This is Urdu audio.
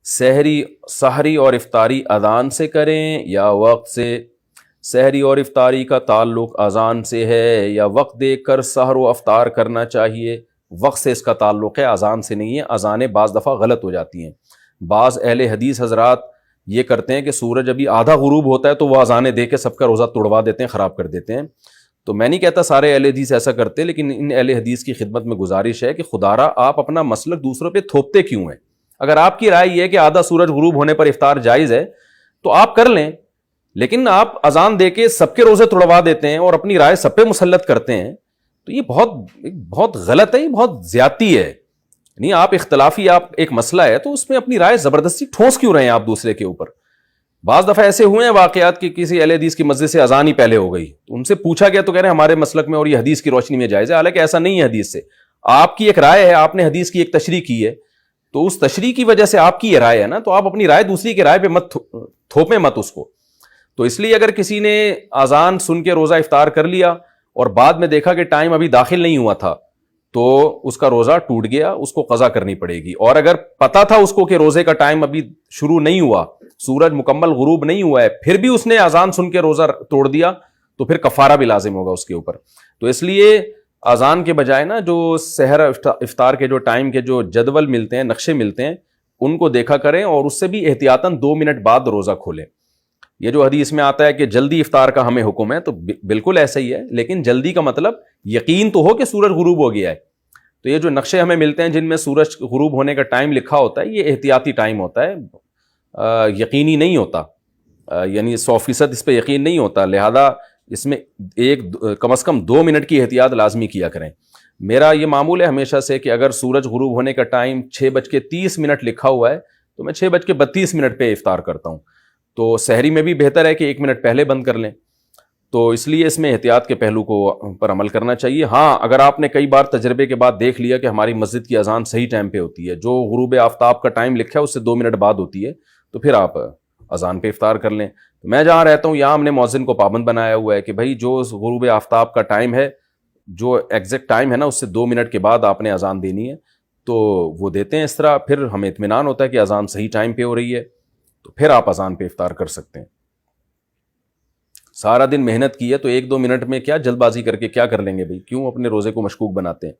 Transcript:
سحری اور افطاری اذان سے کریں یا وقت سے؟ سحری اور افطاری کا تعلق اذان سے ہے یا وقت دیکھ کر سحر و افطار کرنا چاہیے؟ وقت سے اس کا تعلق ہے، اذان سے نہیں ہے۔ اذانیں بعض دفعہ غلط ہو جاتی ہیں۔ بعض اہل حدیث حضرات یہ کرتے ہیں کہ سورج ابھی آدھا غروب ہوتا ہے تو وہ اذانیں دے کے سب کا روزہ توڑوا دیتے ہیں، خراب کر دیتے ہیں۔ تو میں نہیں کہتا سارے اہل حدیث ایسا کرتے، لیکن ان اہل حدیث کی خدمت میں گزارش ہے کہ خدارا آپ اپنا مسلک دوسروں پہ تھوپتے کیوں ہیں؟ اگر آپ کی رائے یہ ہے کہ آدھا سورج غروب ہونے پر افطار جائز ہے تو آپ کر لیں، لیکن آپ اذان دے کے سب کے روزے توڑوا دیتے ہیں اور اپنی رائے سب پہ مسلط کرتے ہیں، تو یہ بہت غلط ہے، یہ بہت زیادتی ہے۔ نہیں، آپ اختلافی ایک مسئلہ ہے تو اس میں اپنی رائے زبردستی ٹھونس کیوں رہے ہیں آپ دوسرے کے اوپر؟ بعض دفعہ ایسے ہوئے ہیں واقعات کہ کسی اہل حدیث کی مسجد سے اذان ہی پہلے ہو گئی، تو ان سے پوچھا گیا تو کہہ رہے ہیں ہمارے مسلک میں اور یہ حدیث کی روشنی میں جائز ہے، حالانکہ ایسا نہیں ہے حدیث سے۔ آپ کی ایک رائے ہے، آپ نے حدیث کی ایک تشریح کی ہے، تو اس تشریح کی وجہ سے آپ کی یہ رائے ہے نا، تو آپ اپنی رائے دوسری کی رائے پہ مت تھوپیں مت اس کو۔ تو اس لیے اگر کسی نے اذان سن کے روزہ افطار کر لیا اور بعد میں دیکھا کہ ٹائم ابھی داخل نہیں ہوا تھا تو اس کا روزہ ٹوٹ گیا، اس کو قضا کرنی پڑے گی۔ اور اگر پتا تھا اس کو کہ روزے کا ٹائم ابھی شروع نہیں ہوا، سورج مکمل غروب نہیں ہوا ہے، پھر بھی اس نے اذان سن کے روزہ توڑ دیا تو پھر کفارہ بھی لازم ہوگا اس کے اوپر۔ تو اس لیے اذان کے بجائے نا جو سحر افطار کے جو ٹائم کے جو جدول ملتے ہیں، نقشے ملتے ہیں، ان کو دیکھا کریں اور اس سے بھی احتیاطاً 2 منٹ بعد روزہ کھولیں۔ یہ جو حدیث میں آتا ہے کہ جلدی افطار کا ہمیں حکم ہے، تو بالکل ایسا ہی ہے، لیکن جلدی کا مطلب یقین تو ہو کہ سورج غروب ہو گیا ہے۔ تو یہ جو نقشے ہمیں ملتے ہیں جن میں سورج غروب ہونے کا ٹائم لکھا ہوتا ہے، یہ احتیاطی ٹائم ہوتا ہے، یقینی نہیں ہوتا، یعنی 100% اس پہ یقین نہیں ہوتا، لہذا اس میں کم از کم 2 منٹ کی احتیاط لازمی کیا کریں۔ میرا یہ معمول ہے ہمیشہ سے کہ اگر سورج غروب ہونے کا ٹائم 6:30 لکھا ہوا ہے تو میں 6:32 پہ افطار کرتا ہوں۔ تو سحری میں بھی بہتر ہے کہ 1 منٹ پہلے بند کر لیں۔ تو اس لیے اس میں احتیاط کے پہلو کو پر عمل کرنا چاہیے۔ ہاں، اگر آپ نے کئی بار تجربے کے بعد دیکھ لیا کہ ہماری مسجد کی اذان صحیح ٹائم پہ ہوتی ہے، جو غروب آفتاب کا ٹائم لکھا ہے اس سے 2 منٹ بعد ہوتی ہے، تو پھر آپ اذان پہ افطار کر لیں۔ تو میں جہاں رہتا ہوں یہاں ہم نے مؤذن کو پابند بنایا ہوا ہے کہ بھائی جو غروب آفتاب کا ٹائم ہے، جو ایگزیکٹ ٹائم ہے نا، اس سے 2 منٹ کے بعد آپ نے اذان دینی ہے، تو وہ دیتے ہیں۔ اس طرح پھر ہمیں اطمینان ہوتا ہے کہ اذان صحیح ٹائم پہ ہو رہی ہے، تو پھر آپ اذان پہ افطار کر سکتے ہیں۔ سارا دن محنت کی ہے تو 1-2 منٹ میں کیا جلد بازی کر کے کیا کر لیں گے بھائی؟ کیوں اپنے روزے کو مشکوک بناتے ہیں؟